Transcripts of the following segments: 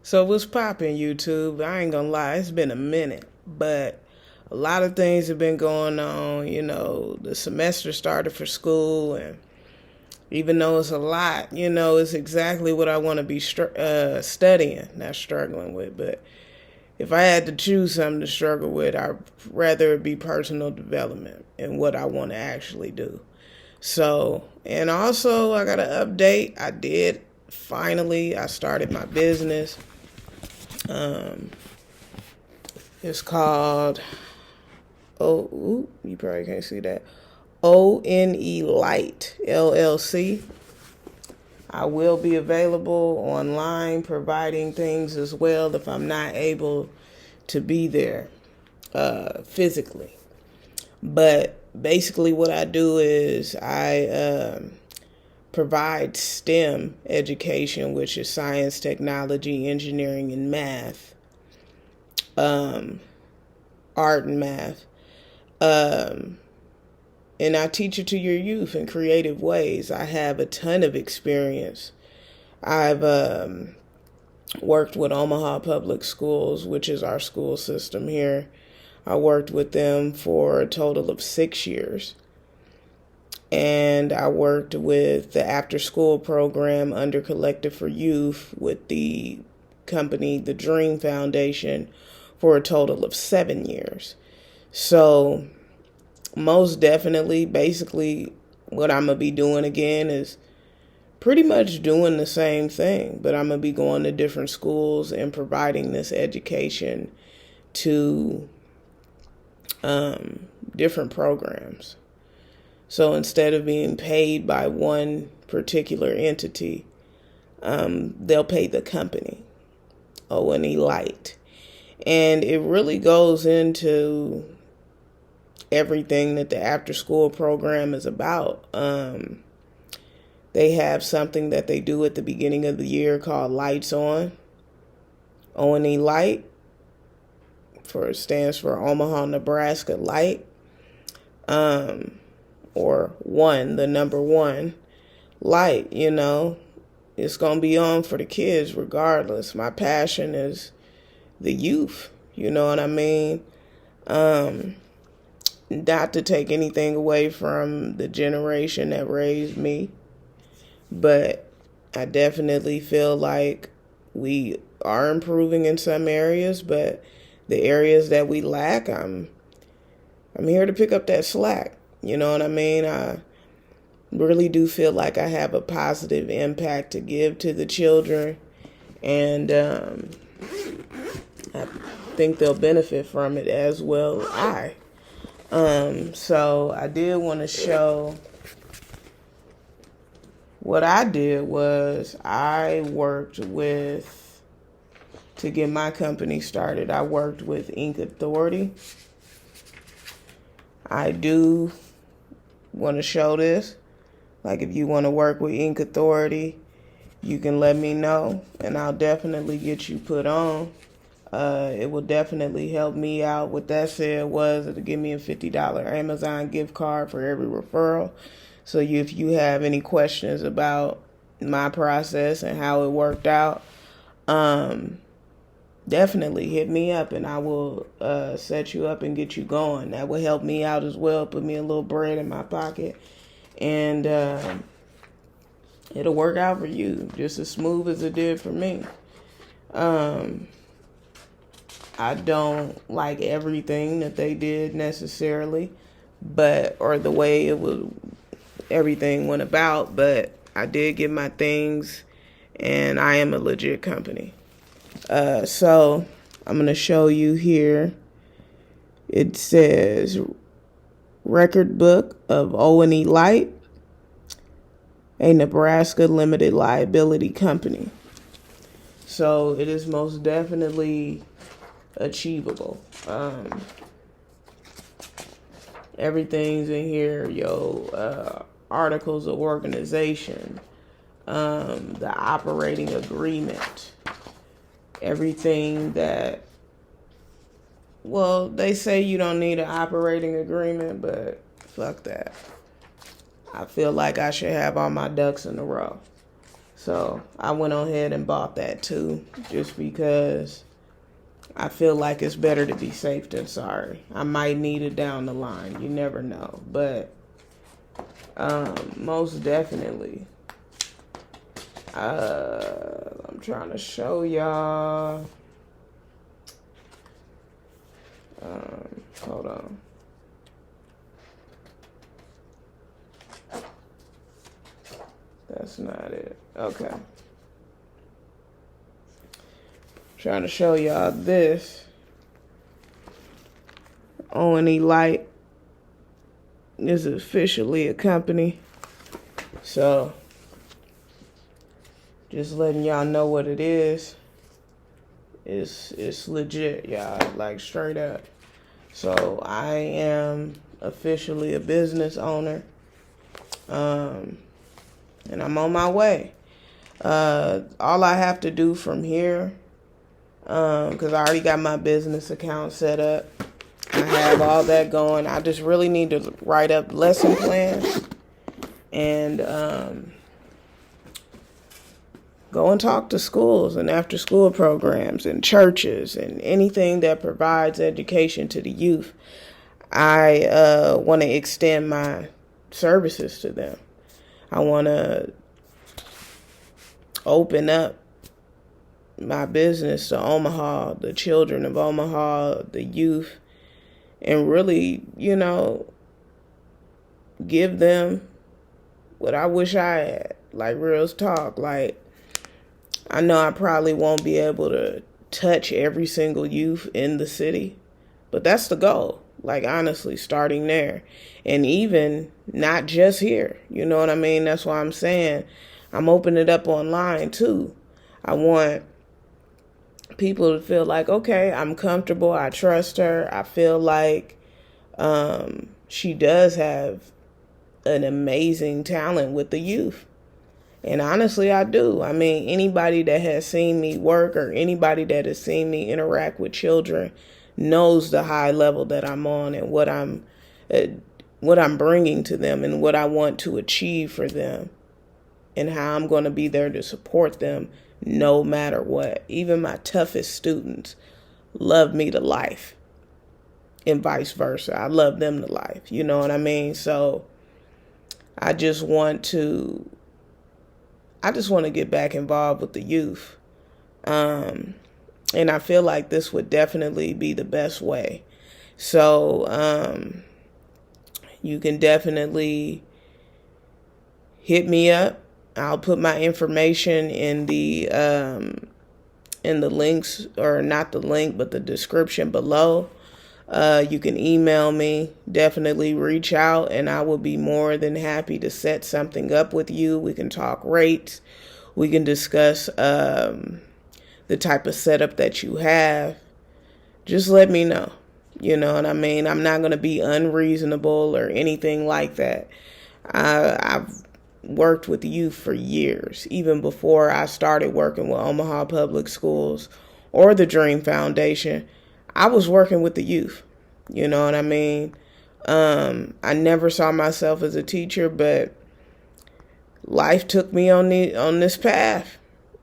So what's poppin', YouTube? I ain't gonna lie, it's been a minute, but a lot of things have been going on. The semester started for school, and even though it's a lot, it's exactly what I want to be studying, not struggling with. But if I had to choose something to struggle with, I'd rather it be personal development and what I want to actually do. So, and also I got an update. I started my business. It's called, you probably can't see that, O.N.E Light, LLC. I will be available online providing things as well if I'm not able to be there physically. But basically what I do is I provide STEM education, which is science, technology, engineering, and math, art and math. And I teach it to your youth in creative ways. I have a ton of experience. I've worked with Omaha Public Schools, which is our school system here. I worked with them for a total of 6 years. And I worked with the after-school program under Collective for Youth with the company, the Dream Foundation, for a total of 7 years. So most definitely, basically, what I'm going to be doing again is pretty much doing the same thing, but I'm going to be going to different schools and providing this education to different programs. So instead of being paid by one particular entity, they'll pay the company, O.N.E Light. And it really goes into everything that the after-school program is about. They have something that they do at the beginning of the year called Lights On. O.N.E Light stands for Omaha, Nebraska Light. Or one, the number one light, it's going to be on for the kids regardless. My passion is the youth, you know what I mean? Not to take anything away from the generation that raised me, but I definitely feel like we are improving in some areas, but the areas that we lack, I'm here to pick up that slack. You know what I mean? I really do feel like I have a positive impact to give to the children, and I think they'll benefit from it as well as I. So I did want to show what I did was I worked to get my company started, I worked with Inc. Authority. I do want to show this. Like, if you want to work with Inc. Authority, you can let me know, and I'll definitely get you put on. It will definitely help me out. What that said was it'll give me a $50 Amazon gift card for every referral. So if you have any questions about my process and how it worked out, definitely hit me up and I will set you up and get you going. That will help me out as well, put me a little bread in my pocket, and it'll work out for you just as smooth as it did for me. I don't like everything that they did necessarily, or the way everything went about, but I did get my things, and I am a legit company. So I'm going to show you here. It says Record Book of O.N.E Light, a Nebraska limited liability company. So it is most definitely achievable. Everything's in here, articles of organization, the operating agreement, everything that, they say you don't need an operating agreement, but fuck that. I feel like I should have all my ducks in a row. So I went on ahead and bought that too, just because I feel like it's better to be safe than sorry. I might need it down the line. You never know. But most definitely, I'm trying to show y'all. Hold on. That's not it. Okay. Trying to show y'all this. O.N.E Light is officially a company. So, just letting y'all know what it is. It's legit, y'all. Like, straight up. So, I am officially a business owner. And I'm on my way. All I have to do from here, because I already got my business account set up. I have all that going. I just really need to write up lesson plans and go and talk to schools and after school programs and churches and anything that provides education to the youth. I want to extend my services to them. I want to open up my business to Omaha, the children of Omaha, the youth, and really, give them what I wish I had. Like, real talk. Like, I know I probably won't be able to touch every single youth in the city, but that's the goal. Like, honestly, starting there. And even not just here. You know what I mean? That's why I'm saying I'm opening it up online, too. I want people to feel like, okay, I'm comfortable. I trust her. I feel like she does have an amazing talent with the youth. And honestly, I do. I mean, anybody that has seen me work or anybody that has seen me interact with children knows the high level that I'm on and what I'm bringing to them and what I want to achieve for them and how I'm going to be there to support them no matter what. Even my toughest students love me to life and vice versa. I love them to life. You know what I mean? So I just want to get back involved with the youth. And I feel like this would definitely be the best way. So you can definitely hit me up. I'll put my information in the links, or not the link, but the description below. You can email me. Definitely reach out, and I will be more than happy to set something up with you. We can talk rates. We can discuss the type of setup that you have. Just let me know. You know what I mean? I'm not going to be unreasonable or anything like that. I've worked with youth for years, even before I started working with Omaha Public Schools or the Dream Foundation. I was working with the youth. You know what I mean? I never saw myself as a teacher, but life took me on this path.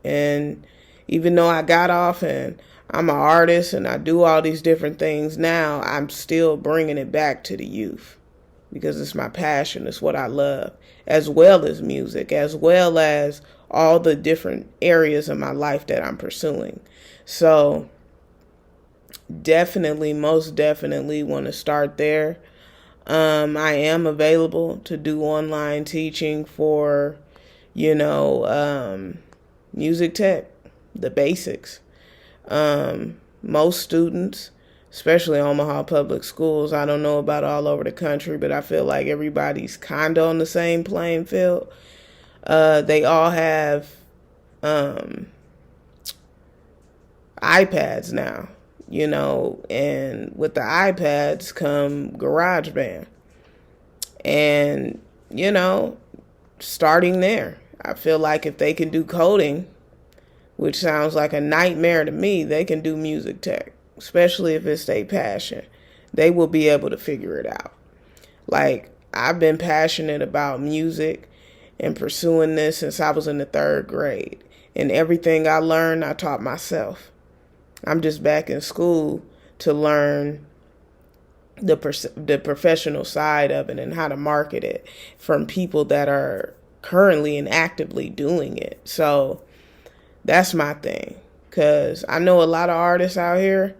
And even though I got off and I'm an artist and I do all these different things now, I'm still bringing it back to the youth because it's my passion. It's what I love, as well as music, as well as all the different areas of my life that I'm pursuing. So most definitely want to start there. I am available to do online teaching for, music tech, the basics. Most students, especially Omaha Public Schools, I don't know about all over the country, but I feel like everybody's kind of on the same playing field. They all have iPads now, and with the iPads come GarageBand. And, starting there, I feel like if they can do coding, which sounds like a nightmare to me, they can do music tech, especially if it's their passion. They will be able to figure it out. Like, I've been passionate about music and pursuing this since I was in the 3rd grade. And everything I learned, I taught myself. I'm just back in school to learn the professional side of it and how to market it from people that are currently and actively doing it. So that's my thing. Because I know a lot of artists out here,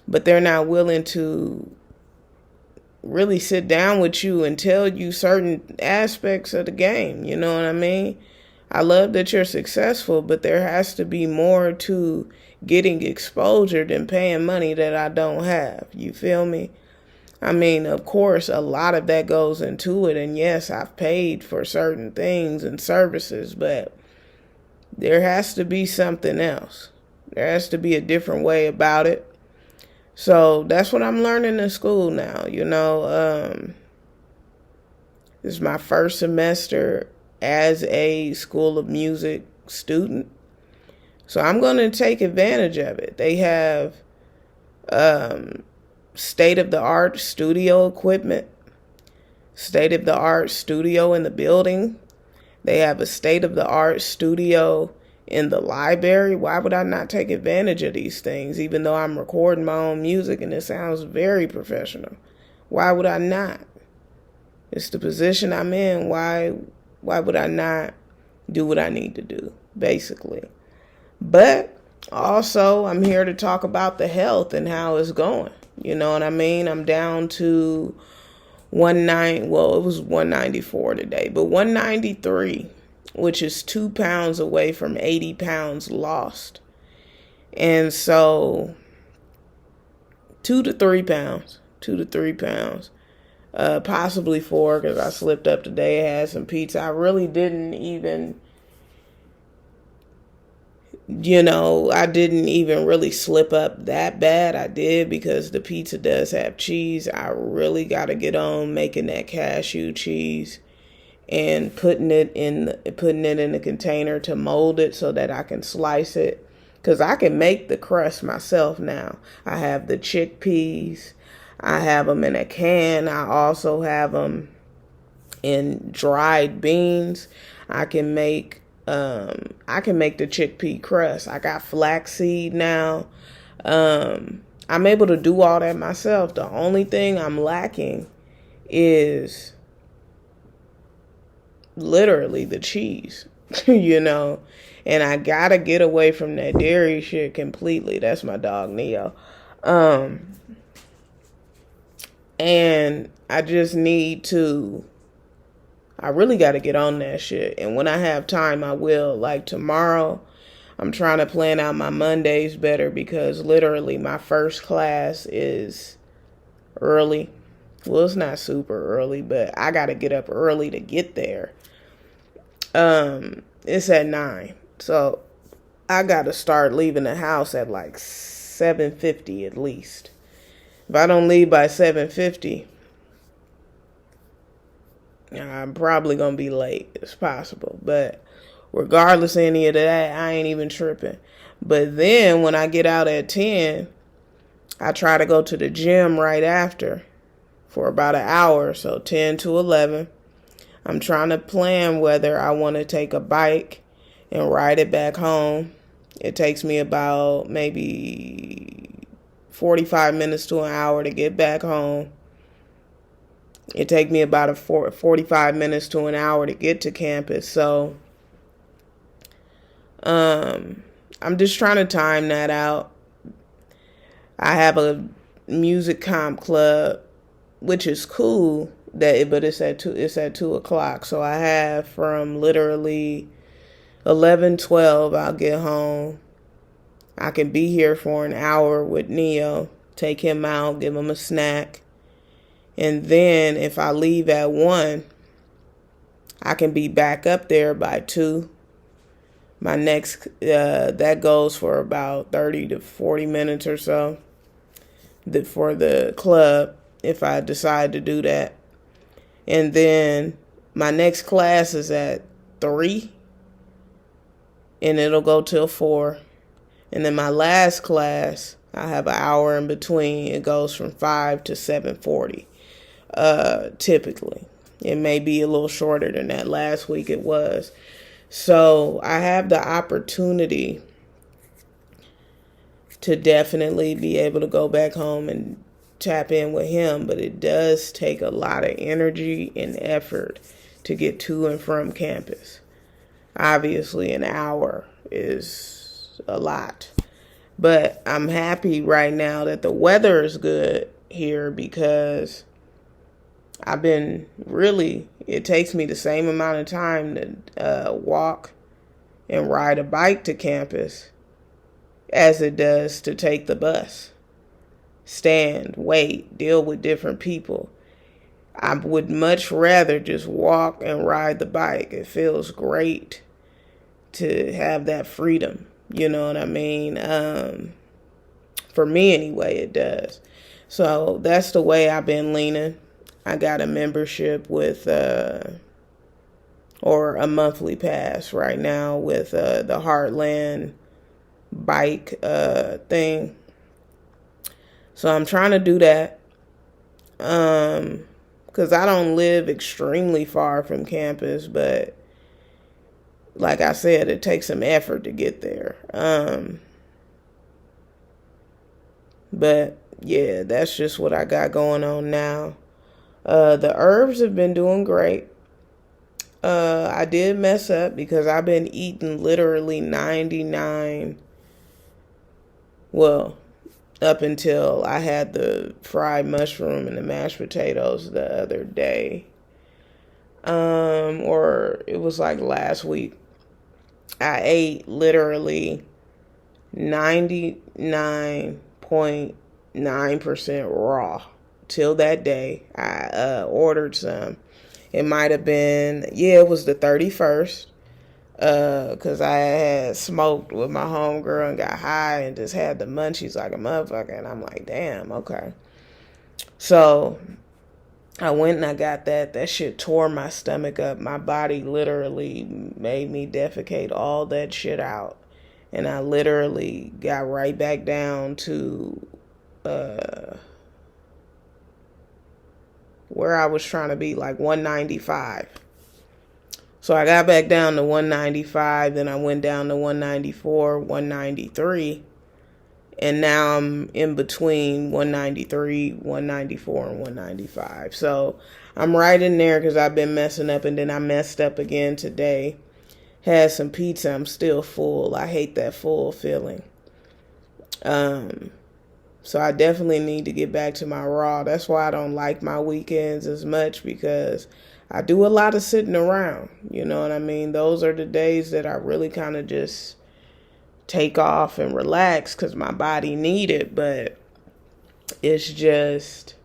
but they're not willing to really sit down with you and tell you certain aspects of the game. You know what I mean? I love that you're successful, but there has to be more to getting exposure than paying money that I don't have. You feel me? I mean, of course, a lot of that goes into it. And yes, I've paid for certain things and services, but there has to be something else. There has to be a different way about it. So that's what I'm learning in school now. This is my first semester as a School of Music student. So I'm going to take advantage of it. They have state-of-the-art studio equipment, state-of-the-art studio in the building. They have a state-of-the-art studio in the library. Why would I not take advantage of these things, even though I'm recording my own music and it sounds very professional? Why would I not? It's the position I'm in. Why would I not do what I need to do, basically? But also, I'm here to talk about the health and how it's going. You know what I mean? I'm down to 190. Well, it was 194 today, but 193, which is 2 pounds away from 80 pounds lost. And so 2 to 3 pounds, possibly 4, because I slipped up today. I had some pizza. I really didn't even, I didn't even really slip up that bad. I did, because the pizza does have cheese. I really got to get on making that cashew cheese and putting it in a container to mold it so that I can slice it, because I can make the crust myself now. I have the chickpeas. I have them in a can. I also have them in dried beans. I can make the chickpea crust. I got flaxseed now. I'm able to do all that myself. The only thing I'm lacking is literally the cheese, and I gotta get away from that dairy shit completely. That's my dog Neo. And I just need to, I really got to get on that shit. And when I have time, I will. Like tomorrow, I'm trying to plan out my Mondays better, because literally my first class is early. Well, it's not super early, but I got to get up early to get there. It's at 9. So I got to start leaving the house at like 7:50 at least. If I don't leave by 7:50, I'm probably going to be late. It's possible. But regardless of any of that, I ain't even tripping. But then when I get out at 10, I try to go to the gym right after for about an hour. So 10 to 11. I'm trying to plan whether I want to take a bike and ride it back home. It takes me about maybe 45 minutes to an hour to get back home. It takes me about 45 minutes to an hour to get to campus. So I'm just trying to time that out. I have a music comp club, which is cool, but it's at 2 o'clock. So I have from literally 11:12, I'll get home. I can be here for an hour with Neo, take him out, give him a snack. And then if I leave at 1, I can be back up there by 2. My next, that goes for about 30 to 40 minutes or so for the club, if I decide to do that. And then my next class is at 3, and it'll go till 4. And then my last class, I have an hour in between. It goes from 5 to 7:40, typically. It may be a little shorter than that. Last week it was. So I have the opportunity to definitely be able to go back home and tap in with him, but it does take a lot of energy and effort to get to and from campus. Obviously, an hour is a lot. But I'm happy right now that the weather is good here because it takes me the same amount of time to walk and ride a bike to campus as it does to take the bus. Stand, wait, deal with different people. I would much rather just walk and ride the bike. It feels great to have that freedom. You know what I mean? For me anyway, it does. So that's the way I've been leaning. I got a membership with, or a monthly pass right now with the Heartland bike thing. So I'm trying to do that. Because I don't live extremely far from campus, but like I said, it takes some effort to get there. But yeah, that's just what I got going on now. The herbs have been doing great. I did mess up because I've been eating literally 99, well, up until I had the fried mushroom and the mashed potatoes the other day. Or it was like last week. I ate literally 99.9% raw till that day. I ordered some. It might have been, it was the 31st. Because I had smoked with my homegirl and got high and just had the munchies like a motherfucker. And I'm like, damn, okay. So I went and I got that. That shit tore my stomach up. My body literally made me defecate all that shit out. And I literally got right back down to where I was trying to be, like 195. So I got back down to 195, then I went down to 194, 193, and now I'm in between 193, 194, and 195. So I'm right in there because I've been messing up, and then I messed up again today. Had some pizza, I'm still full. I hate that full feeling. So I definitely need to get back to my raw. That's why I don't like my weekends as much, because I do a lot of sitting around, you know what I mean? Those are the days that I really kind of just take off and relax because my body need it. But it's just,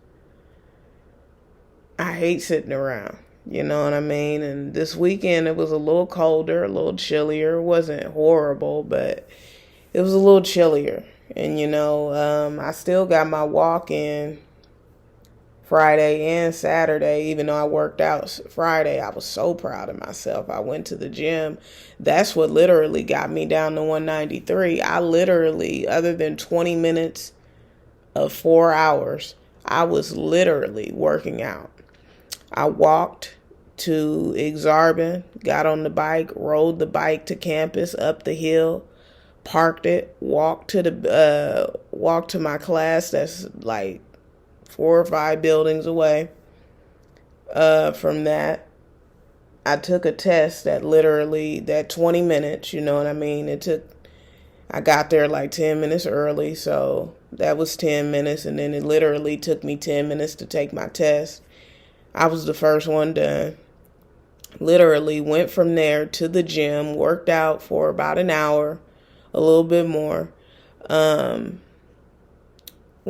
I hate sitting around, you know what I mean? And this weekend it was a little colder, a little chillier. It wasn't horrible, but it was a little chillier. And, I still got my walk in Friday and Saturday. Even though I worked out Friday, I was so proud of myself. I went to the gym. That's what literally got me down to 193. I literally, other than 20 minutes of 4 hours, I was literally working out. I walked to Exarban, got on the bike, rode the bike to campus, up the hill, parked it, walked to my class that's like 4 or 5 buildings away. From that, I took a test that 20 minutes, you know what I mean? I got there like 10 minutes early, so that was 10 minutes, and then it literally took me 10 minutes to take my test. I was the first one done. Literally went from there to the gym, worked out for about an hour, a little bit more. Well,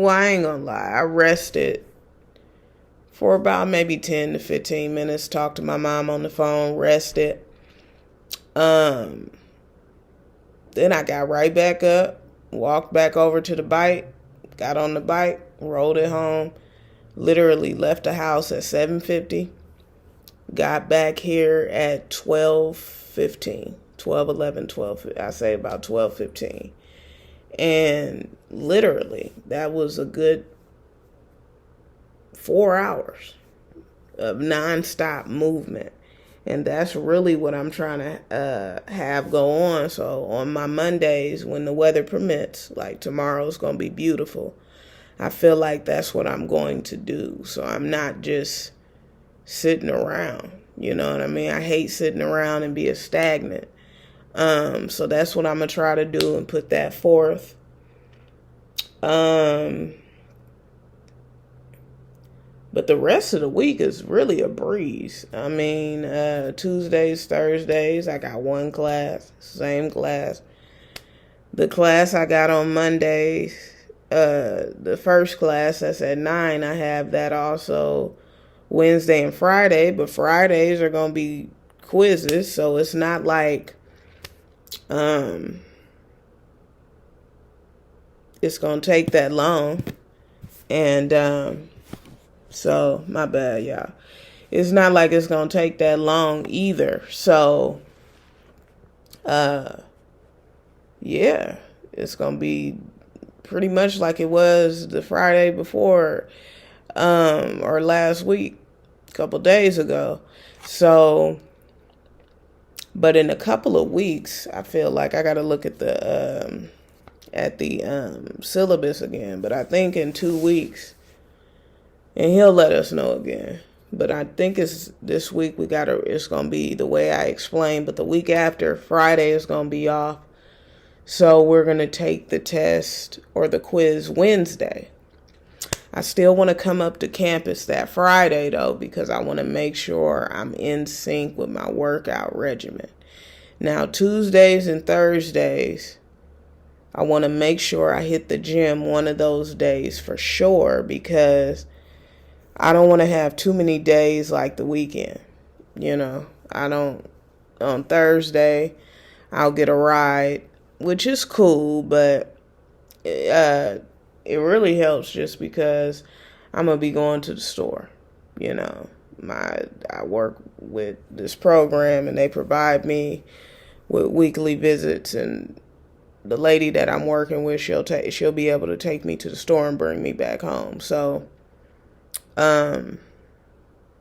I ain't gonna lie. I rested for about maybe 10 to 15 minutes. Talked to my mom on the phone, rested. Then I got right back up, walked back over to the bike, got on the bike, rode it home. Literally left the house at 7:50. Got back here at 12:15. 12:11, 12. I say about 12:15. And literally, that was a good 4 hours of nonstop movement. And that's really what I'm trying to have go on. So on my Mondays, when the weather permits, like tomorrow's going to be beautiful, I feel like that's what I'm going to do. So I'm not just sitting around. You know what I mean? I hate sitting around and being stagnant. So that's what I'm going to try to do and put that forth. But the rest of the week is really a breeze. I mean, Tuesdays, Thursdays, I got one class, same class. The class I got on Mondays, the first class that's at 9, I have that also Wednesday and Friday. But Fridays are going to be quizzes, so it's not like it's going to take that long. And so, my bad, y'all. It's not like it's going to take that long either. So, yeah, it's going to be pretty much like it was the Friday before, or last week, a couple days ago. So, but in a couple of weeks, I feel like I got to look at the syllabus again. But I think in 2 weeks, and he'll let us know again. But I think it's this week it's going to be the way I explained. But the week after, Friday is going to be off. So we're going to take the test or the quiz Wednesday. I still want to come up to campus that Friday, though, because I want to make sure I'm in sync with my workout regimen. Now, Tuesdays and Thursdays, I want to make sure I hit the gym one of those days for sure, because I don't want to have too many days like the weekend. You know, on Thursday, I'll get a ride, which is cool, but it really helps just because I'm going to be going to the store. You know, I work with this program and they provide me with weekly visits, and the lady that I'm working with, she'll be able to take me to the store and bring me back home. So,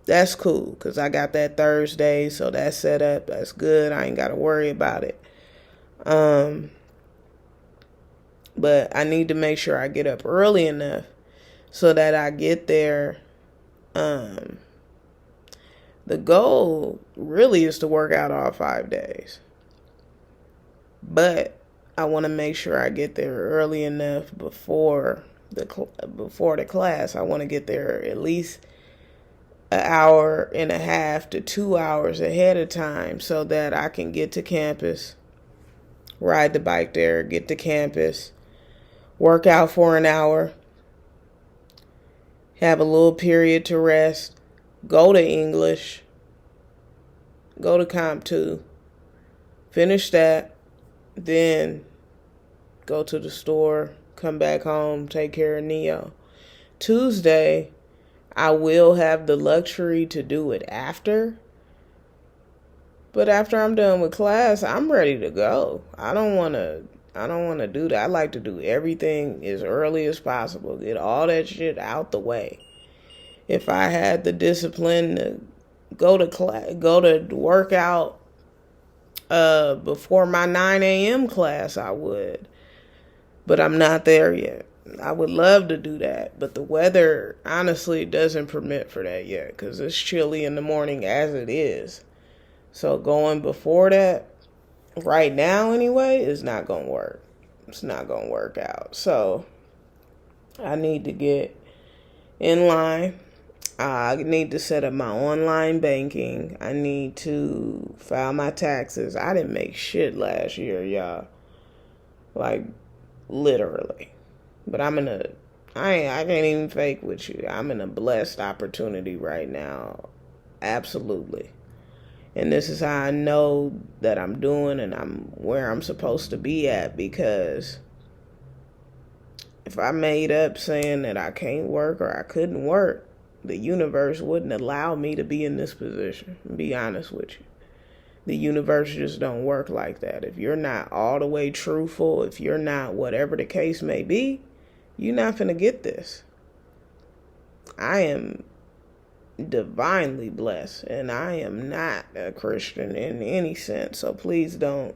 that's cool because I got that Thursday, so that's set up. That's good. I ain't got to worry about it. But I need to make sure I get up early enough so that I get there. The goal really is to work out all 5 days. But I want to make sure I get there early enough before the class. I want to get there at least an hour and a half to 2 hours ahead of time so that I can get to campus, ride the bike there, get to campus, work out for an hour, have a little period to rest, go to English, go to Comp 2, finish that, then go to the store, come back home, take care of Neo. Tuesday, I will have the luxury to do it after. But after I'm done with class, I'm ready to go. I don't want to do that. I like to do everything as early as possible. Get all that shit out the way. If I had the discipline to go to work out before my 9 a.m. class, I would. But I'm not there yet. I would love to do that, but the weather honestly doesn't permit for that yet because it's chilly in the morning as it is. So going before that, right now anyway, is not going to work. It's not going to work out. So I need to get in line. I need to set up my online banking. I need to file my taxes. I didn't make shit last year, y'all. Like, literally. But I can't even fake with you. I'm in a blessed opportunity right now. Absolutely. And this is how I know that I'm doing and I'm where I'm supposed to be at, because if I made up saying that I can't work or I couldn't work, the universe wouldn't allow me to be in this position. Be honest with you. The universe just don't work like that. If you're not all the way truthful, if you're not whatever the case may be, you're not going to get this. I am divinely blessed, and I am not a Christian in any sense, so please don't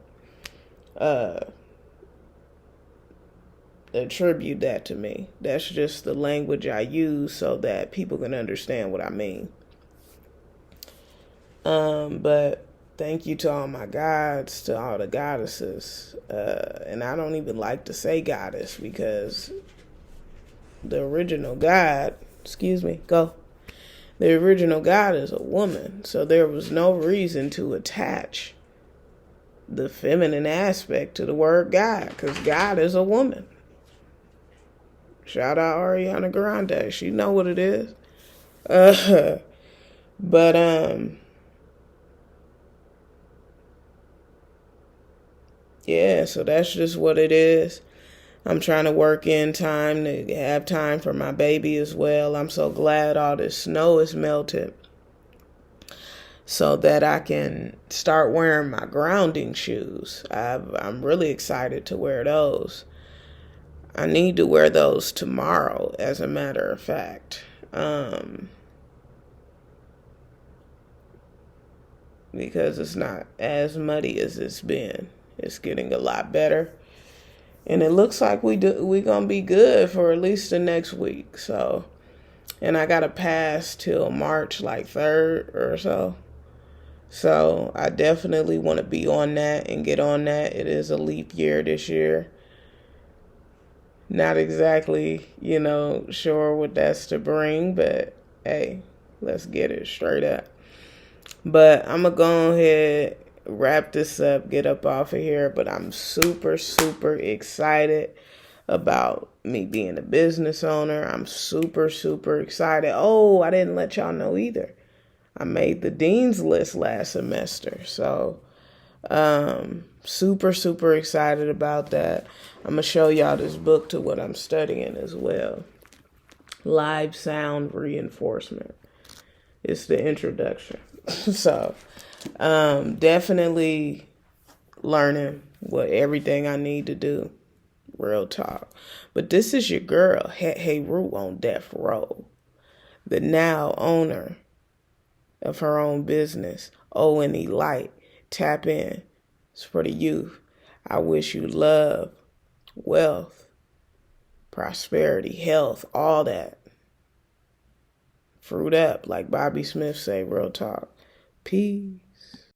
attribute that to me. That's just the language I use so that people can understand what I mean. But thank you to all my gods, to all the goddesses, and I don't even like to say goddess because the original God, the original God is a woman, so there was no reason to attach the feminine aspect to the word God, because God is a woman. Shout out Ariana Grande, she know what it is. But yeah, so that's just what it is. I'm trying to work in time to have time for my baby as well. I'm so glad all this snow is melted so that I can start wearing my grounding shoes. I'm really excited to wear those. I need to wear those tomorrow, as a matter of fact. Because it's not as muddy as it's been. It's getting a lot better. And it looks like we're going to be good for at least the next week. So, and I got to pass till March like 3rd or so. So I definitely want to be on that and get on that. It is a leap year this year. Not exactly, sure what that's to bring, but hey, let's get it straight up. But I'm going to go ahead, wrap this up, get up off of here. But I'm super, super excited about me being a business owner. I'm super, super excited. Oh, I didn't let y'all know either. I made the dean's list last semester. So, super, super excited about that. I'm going to show y'all this book to what I'm studying as well. Live sound reinforcement. It's the introduction. So, definitely learning everything I need to do. Real talk. But this is your girl, Hetheru on Death Row. The now owner of her own business, O.N.E Light. Tap in. It's for the youth. I wish you love, wealth, prosperity, health, all that. Fruit up, like Bobby Smith say, real talk. Peace.